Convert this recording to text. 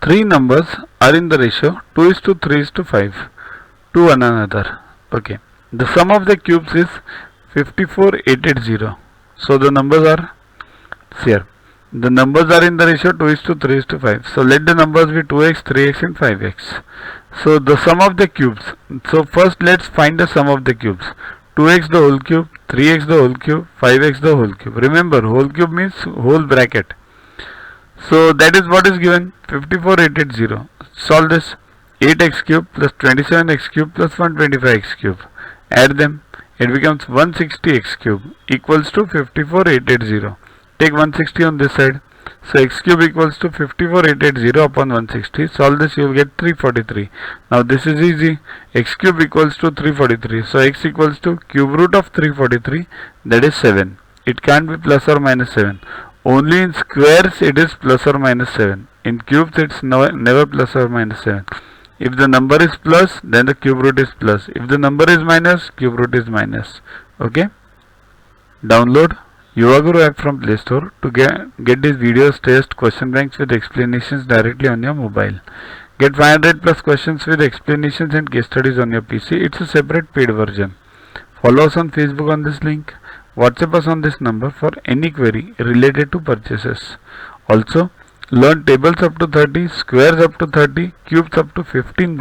Three numbers are in the ratio 2 is to 3 is to 5 to one another. Okay. The sum of the cubes is 54880. So the numbers are here. The numbers are in the ratio 2 is to 3 is to 5. So let the numbers be 2x, 3x and 5x. So the sum of the cubes. So first let's find the sum of the cubes. 2x the whole cube, 3x the whole cube, 5x the whole cube. Remember, whole cube means whole bracket. So that is what is given, 54880. Solve this. 8x cube plus 27x cube plus 125x cube. Add them. It becomes 160x cube equals to 54880. Take 160 on this side. So x cube equals to 54880 upon 160. Solve this, you will get 343. Now this is easy. X cube equals to 343. So x equals to cube root of 343, that is 7. It can't be plus or minus 7. Only in squares it is plus or minus 7. In cubes it's never plus or minus 7. If the number is plus, then the cube root is plus. If the number is minus, cube root is minus. Okay. Download Yuvaguru app from Play Store to get these videos, test, question banks with explanations directly on your mobile. Get 500 plus questions with explanations and case studies on your PC. It's a separate paid version. Follow us on Facebook on this link. WhatsApp us on this number for any query related to purchases. Also, learn tables up to 30, squares up to 30, cubes up to 15.